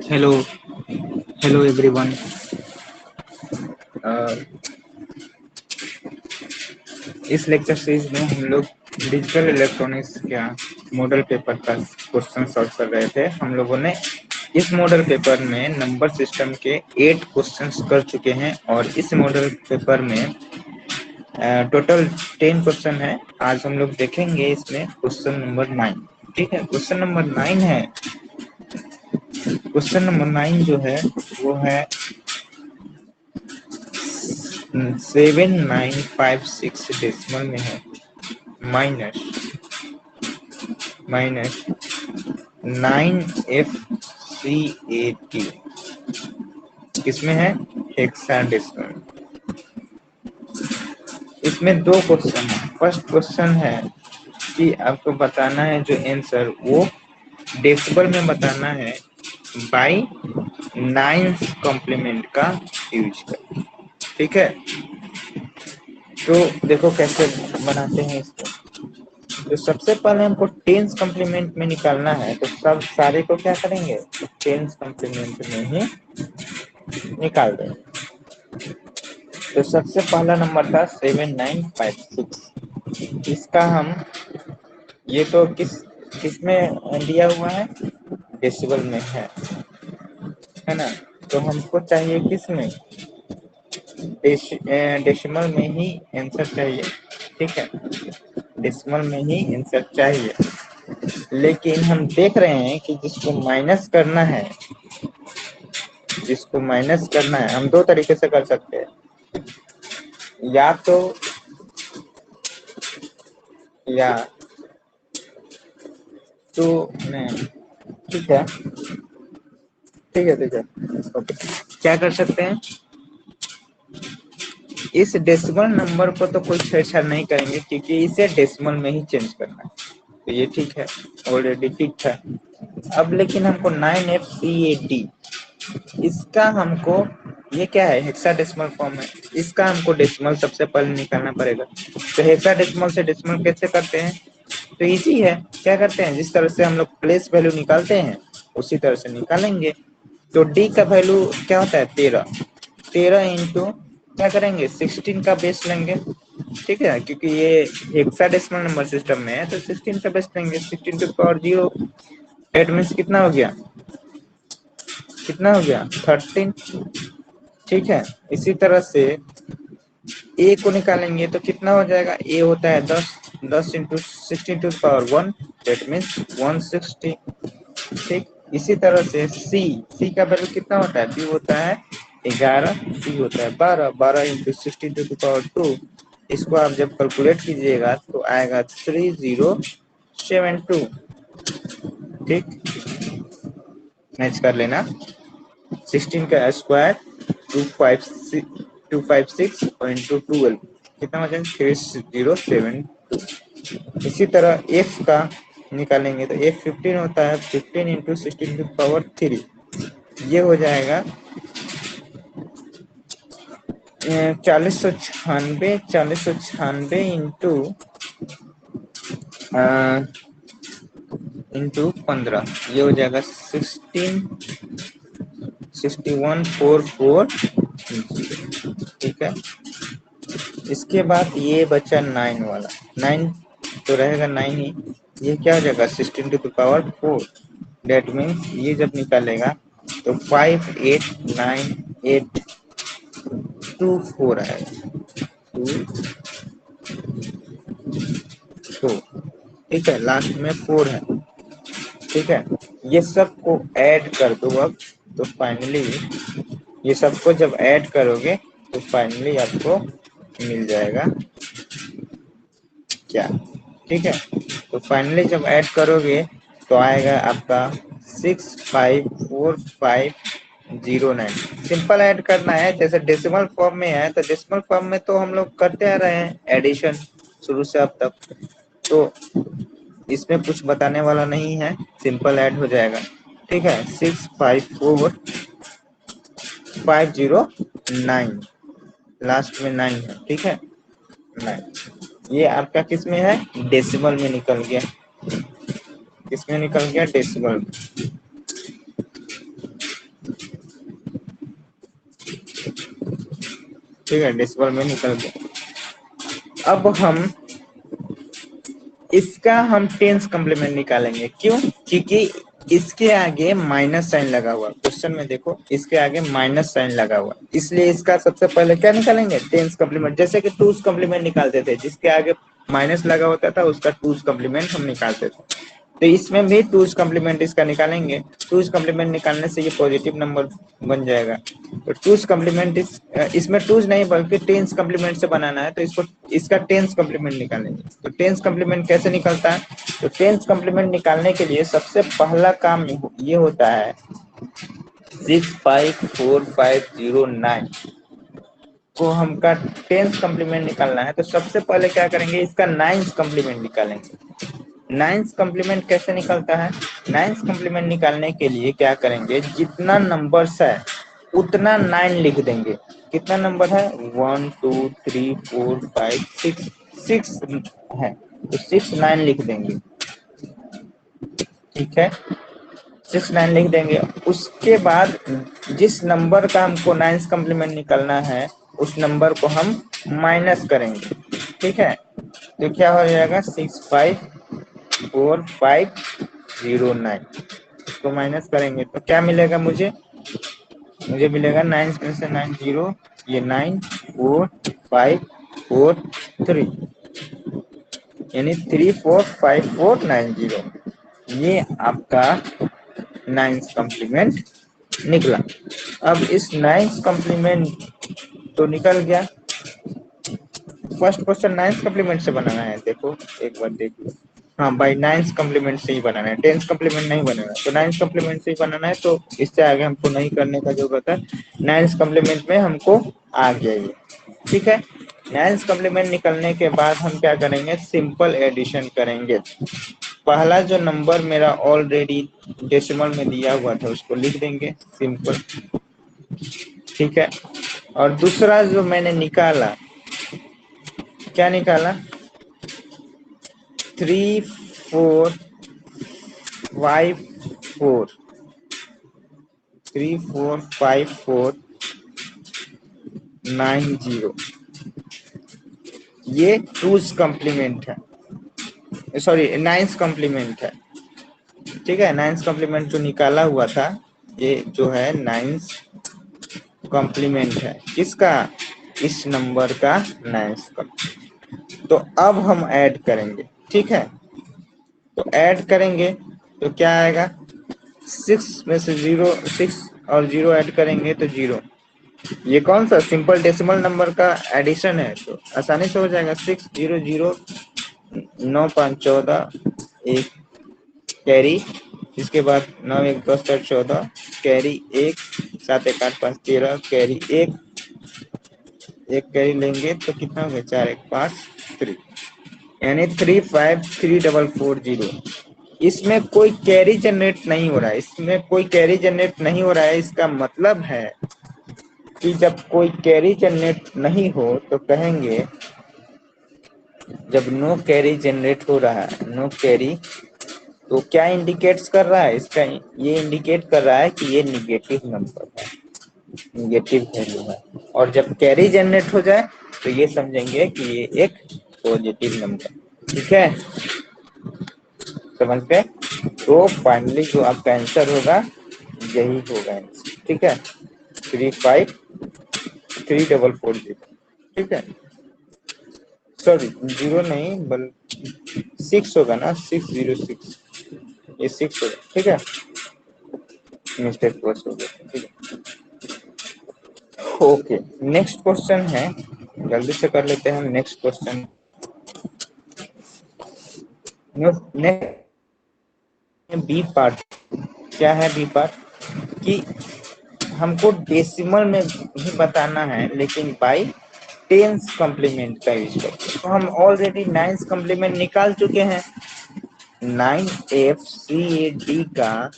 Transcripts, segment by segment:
Hello hello everyone. इस lecture series में हम लोग डिजिटल इलेक्ट्रॉनिक्स का मॉडल पेपर का क्वेश्चन सॉल्व कर रहे थे। हम लोगों ने इस मॉडल पेपर में नंबर सिस्टम के 8 क्वेश्चंस कर चुके हैं और इस मॉडल पेपर में टोटल 10 क्वेश्चन है। आज हम लोग देखेंगे इसमें क्वेश्चन नंबर 9। ठीक है, क्वेश्चन नंबर 9 है। क्वेश्चन नंबर 9 जो है वो है 7956 डेसिमल में है, माइनस 9FCAT किसमें है, हेक्साडेसिमल। इसमें दो क्वेश्चन है। फर्स्ट क्वेश्चन है कि आपको बताना है जो आंसर वो डेसिमल में बताना है बाई 9 कॉम्प्लीमेंट का यूज कर। ठीक है, तो देखो कैसे बनाते हैं इसको। तो सबसे पहले हमको टेंस कॉम्प्लीमेंट में निकालना है, तो सब सारे को क्या करेंगे, टेंस कॉम्प्लीमेंट में ही निकाल देंगे। तो सबसे पहला नंबर था 7956। इसका हम ये तो किस में दिया हुआ है, डेसिबल में है ना। तो हमको चाहिए किस में, डेसिमल में ही आंसर चाहिए। ठीक है, डेसिमल में ही आंसर चाहिए। लेकिन हम देख रहे हैं कि जिसको माइनस करना है हम दो तरीके से कर सकते हैं। या तो या तो नहीं, ठीक है ठीक है ठीक है। ओके, क्या कर सकते हैं, इस डेसिमल नंबर को तो कोई छेड़छाड़ नहीं करेंगे क्योंकि इसे डेसिमल में ही चेंज करना है। तो ये ठीक है, ऑलरेडी ठीक था। अब लेकिन हमको 9FCAT, इसका हमको, ये क्या है, हेक्साडेसिमल फॉर्म है। इसका हमको डेसिमल सबसे पहले निकालना पड़ेगा। तो हेक्साडेसिमल से डेसिमल कैसे करते हैं, तो इजी है। क्या करते हैं, जिस तरह से हम लोग प्लेस वैल्यू निकालते हैं उसी तरह से निकालेंगे। तो डी का वैल्यू क्या होता है, 13। 13 इंटू क्या करेंगे, 16 का बेस लेंगे। ठीक है, क्योंकि ये हेक्साडेसिमल नंबर सिस्टम में है तो 16 का बेस लेंगे, 16 टू पावर 0। एट मीन्स कितना हो गया, 13। ठीक है, इसी तरह से ए को निकालेंगे तो कितना हो जाएगा, ए होता है 10। 10 into 16 to power 1, that means 160। ठीक, इसी तरह से सी का वैल्यू कितना होता है, बी होता है 11, सी होता है 12। 12 इंटू 16 टू पावर 2, इसको आप जब कैलकुलेट कीजिएगा तो आएगा 3072। ठीक, मैच कर लेना। 16 का स्क्वायर 256.12 कितना हो जाएगा, 3072। इसी तरह एफ का निकालेंगे तो एफ 15 होता है, 15 इंटू 16 टू पावर 3, ये हो जाएगा 4096 इंटू 15, ये हो जाएगा 6144। ठीक है, इसके बाद ये बचा 9 वाला। 9 तो रहेगा 9 ही, ये क्या हो जाएगा 16 टू पावर 4। डेट मीन्स ये जब निकालेगा तो 589824 आएगा, 2 ठीक है, लास्ट में 4 है। ठीक है, ये सबको ऐड कर दो अब। तो फाइनली ये सबको जब ऐड करोगे तो फाइनली आपको मिल जाएगा क्या। ठीक है, तो फाइनली जब ऐड करोगे तो आएगा आपका 654,509। सिंपल ऐड करना है, जैसे डेसिमल फॉर्म में है तो डेसिमल फॉर्म में तो हम लोग करते आ रहे हैं एडिशन शुरू से अब तक, तो इसमें कुछ बताने वाला नहीं है, सिंपल ऐड हो जाएगा। ठीक है, 654,509, लास्ट में 9 है। ठीक है, 9 ये आपका किस में है, डेसिमल में निकल गया। किस में निकल गया, डेसिमल। ठीक है, डेसिमल में निकल गया। अब हम इसका हम टेंस कॉम्प्लीमेंट निकालेंगे। क्यों? क्योंकि इसके आगे माइनस साइन लगा हुआ, क्वेश्चन में देखो इसके आगे माइनस साइन लगा हुआ, इसलिए इसका सबसे पहले क्या निकालेंगे? Ten's complement. जैसे कि टूस कॉम्प्लीमेंट निकालते थे, जिसके आगे माइनस लगा होता था उसका टूस कॉम्प्लीमेंट हम निकालते थे। तो इसमें भी टूज कॉम्प्लीमेंट इसका निकालेंगे। टूज कॉम्प्लीमेंट निकालने से ये पॉजिटिव नंबर बन जाएगा। तो टूज कॉम्प्लीमेंट इसमें टूज नहीं बल्कि टेंस कॉम्प्लीमेंट से बनाना है, तो इसको इसका टेंस कॉम्प्लीमेंट निकालेंगे। तो टेंस कॉम्प्लीमेंट कैसे निकलता है? तो टेंस कॉम्प्लीमेंट निकालने के लिए सबसे पहला काम ये होता है 654,509 को हमका टेंस कॉम्प्लीमेंट निकालना है। तो सबसे पहले क्या करेंगे, इसका नाइन्थ कॉम्प्लीमेंट निकालेंगे। नाइन्थ कॉम्प्लीमेंट कैसे निकलता है? नाइन्थ कॉम्प्लीमेंट निकालने के लिए क्या करेंगे, जितना नंबर्स है उतना 9 लिख देंगे। कितना नंबर है? 1 2 3 4 5 6, 6 है तो 6 9 लिख देंगे। ठीक है, 6 9 लिख देंगे। उसके बाद जिस नंबर का हमको नाइन्थ कॉम्प्लीमेंट निकलना है उस नंबर को हम माइनस करेंगे। ठीक है, तो क्या हो जाएगा 654,509। इसको माइनस करेंगे तो क्या मिलेगा मुझे मिलेगा 9 में से 9 जीरो, ये 94543, यानी 345490। ये आपका नाइन्थ कॉम्प्लीमेंट निकला। अब इस नाइन्थ कॉम्प्लीमेंट तो निकल गया। फर्स्ट क्वेश्चन नाइन्थ कॉम्प्लीमेंट से बनाना है, देखो एक बार देख लो। हाँ भाई, नाइन्थ कॉम्प्लीमेंट से ही बनाना है, टेंथ कॉम्प्लीमेंट नहीं बनाना है। तो नाइन्थ कॉम्प्लीमेंट से ही बनाना है, तो इससे आगे हमको नहीं करने का जरूरत है। नाइन्थ कॉम्प्लीमेंट में हमको आ गया ये। ठीक है, नाइन्थ कॉम्प्लीमेंट निकलने के बाद हम क्या करेंगे, सिंपल एडिशन करेंगे। पहला जो नंबर मेरा ऑलरेडी डेसिमल में दिया हुआ था उसको लिख देंगे, सिंपल। ठीक है, और दूसरा जो मैंने निकाला, क्या निकाला? 3454, 345490, ये टूज कॉम्प्लीमेंट है, सॉरी नाइन्थ कॉम्प्लीमेंट है। ठीक है, नाइन्थ कॉम्प्लीमेंट जो निकाला हुआ था ये जो है नाइन्थ कॉम्प्लीमेंट है। किसका? इस नंबर का नाइन्थ कॉम्प्लीमेंट। तो अब हम ऐड करेंगे। ठीक है, तो ऐड करेंगे तो क्या आएगा, 6 में से 0, 6 और 0 ऐड करेंगे तो 0। ये कौन सा सिंपल डेसिमल नंबर का एडिशन है, तो आसानी से हो जाएगा। 600, 9 5 14, एक कैरी, इसके बाद 9 1 10 8 14, कैरी एक, 7 1 8 5 13, कैरी एक कैरी लेंगे तो कितना हो गया, 4 1 5 3, यानी 353440। इसमें कोई कैरी जनरेट नहीं हो रहा है, इसमें कोई कैरी जनरेट नहीं हो रहा है। इसका मतलब है कि जब कोई कैरी जनरेट नहीं हो तो कहेंगे, जब नो कैरी जनरेट हो रहा है, नो कैरी, तो क्या इंडिकेट्स कर रहा है इसका? ये इंडिकेट कर रहा है कि ये निगेटिव नंबर है, निगेटिव वैल्यू है। और जब कैरी जनरेट हो जाए तो ये समझेंगे कि ये एक पॉजिटिव नंबर। ठीक है, समझ गए? तो फाइनली जो आपका आंसर होगा यही होगा आंसर। ठीक है, 353440। ठीक है, सॉरी 0 नहीं बल्कि 6 होगा ना, 606, ये 6 होगा। ठीक है, मिस्टेक बस हो गया। ठीक है, ओके, नेक्स्ट क्वेश्चन है, जल्दी से कर लेते हैं नेक्स्ट क्वेश्चन। बी पार्ट, क्या है बी पार्ट? कि हमको डेसिमल में भी बताना है लेकिन बाई टेंस कॉम्प्लीमेंट का यूज करके। तो हम ऑलरेडी नाइन्थ कॉम्प्लीमेंट निकाल चुके हैं। 9FCAD का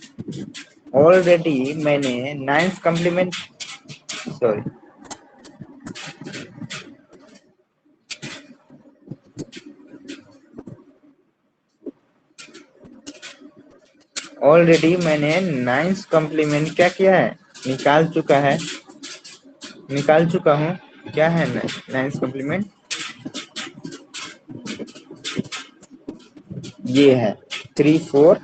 ऑलरेडी मैंने नाइन्थ कॉम्प्लीमेंट, सॉरी ऑलरेडी मैंने नाइन्थ कॉम्प्लीमेंट क्या किया है, निकाल चुका हूँ। क्या है नाइन्स कॉम्प्लीमेंट? ये है 3 4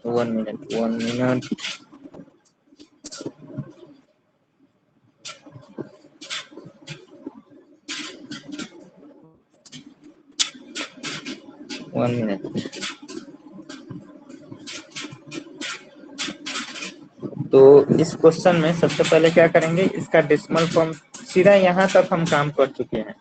1 मिनट 1 मिनट 1 मिनट। तो इस क्वेश्चन में सबसे पहले क्या करेंगे, इसका डेसिमल फॉर्म, सीधा यहाँ तक हम काम कर चुके हैं।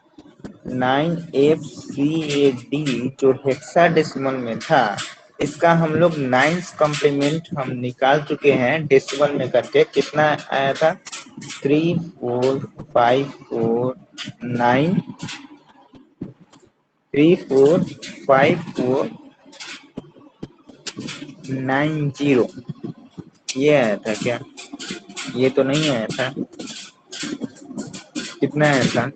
9FCAD जो हेक्साडेसिमल में था, इसका हम लोग नाइन्स कॉम्प्लीमेंट हम निकाल चुके हैं डेसिमल में करके। कितना आया था? 345490। ये आया था क्या? ये तो नहीं आया था। कितना आया था?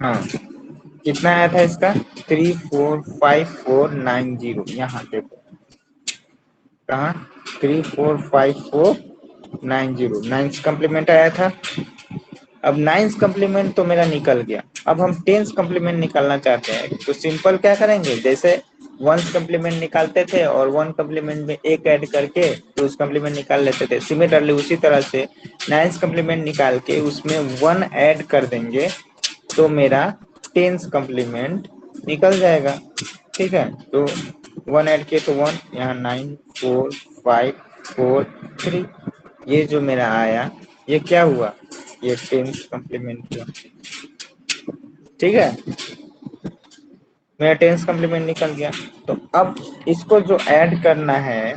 हाँ, कितना आया था इसका? 345490। यहाँ देखो, कहा? 345490 नाइन्थ कम्प्लीमेंट आया था। अब नाइन्थ कम्प्लीमेंट तो मेरा निकल गया। अब हम टेंथ कम्प्लीमेंट निकालना चाहते हैं, तो सिंपल क्या करेंगे, जैसे वंस कम्प्लीमेंट निकालते थे और वन कम्प्लीमेंट में एक ऐड करके तो उस कम्प्लीमेंट निकाल लेते थे, सिमिलरली उसी तरह से नाइन्थ कम्प्लीमेंट निकाल के उसमें वन ऐड कर देंगे तो मेरा टेंथ कम्प्लीमेंट निकल जाएगा। ठीक है, तो वन ऐड किए तो वन, यहाँ 94543, ये जो मेरा आया ये क्या हुआ? ये टेंथ कम्प्लीमेंट हुआ। ठीक है, मेरा टेंथ कम्प्लीमेंट निकल गया। तो अब इसको जो ऐड करना है,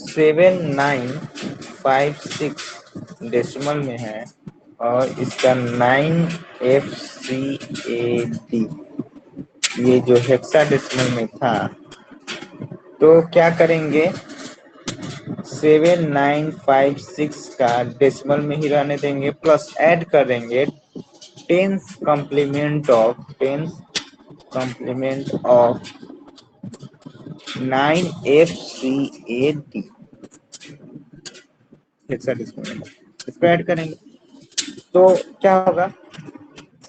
7956 डेसिमल में है और इसका 9FCAD ये जो हेक्साडेसिमल में था, तो क्या करेंगे, 7956 का डेसिमल में ही रहने देंगे, प्लस ऐड करेंगे tenth complement of 9FCAD hexadecimal, इसको ऐड करेंगे तो क्या होगा?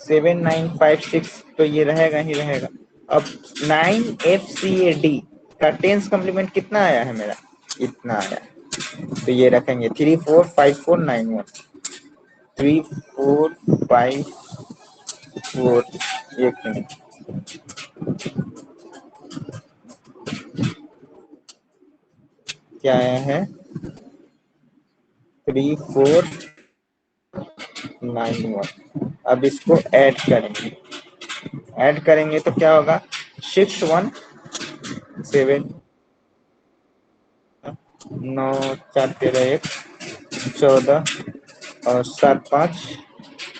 7956 तो ये रहेगा ही रहेगा। अब 9FCAD का टेंथ कॉम्प्लीमेंट कितना आया है मेरा? इतना आया। तो ये रखेंगे 345491, 3454, एक मिनट, क्या आया है? 3491। अब इसको ऐड करेंगे तो क्या होगा? 617, 9 4 13 1 14 और 7 5,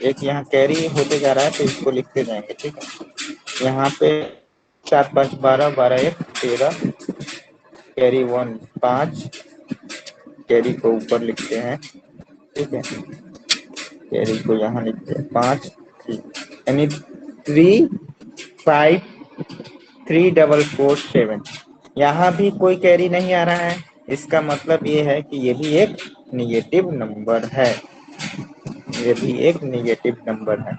एक यहाँ कैरी होते जा रहा है तो इसको लिखते जाएंगे। ठीक है, यहाँ पे 4 5 12, 12 1 13, कैरी 1 5, कैरी को ऊपर लिखते हैं। ठीक है, कैरी को यहाँ लिखते हैं 5 3, यानी 353447। यहाँ भी कोई कैरी नहीं आ रहा है, इसका मतलब ये है कि ये भी एक निगेटिव नंबर है। ये भी एक निगेटिव नंबर है।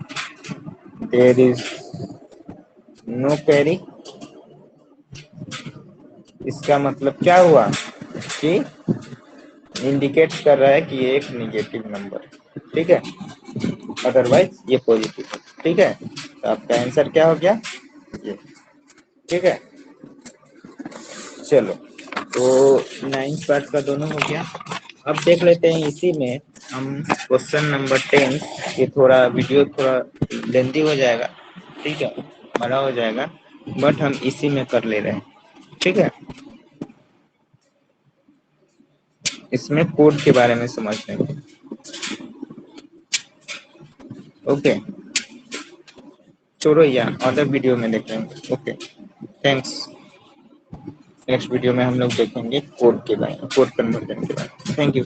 There is no carry. इसका मतलब क्या हुआ कि इंडिकेट कर रहा है कि ये एक निगेटिव नंबर है। ठीक है, अदरवाइज ये पॉजिटिव है। ठीक है, तो आपका आंसर क्या हो गया? ये। ठीक है, चलो, तो नाइन्थ पार्ट का दोनों हो गया। अब देख लेते हैं इसी में हम क्वेश्चन नंबर 10। ये थोड़ा वीडियो थोड़ा लेंथी हो जाएगा, ठीक है, बड़ा हो जाएगा, बट हम इसी में कर ले रहे हैं। ठीक है, इसमें कोड के बारे में समझ लेंगे। ओके, छोड़ो, या अदर वीडियो में देख लेंगे। Okay, thanks. नेक्स्ट वीडियो में हम लोग देखेंगे कोड के बारे में, कोड कन्वर्जन के बारे में। Thank you.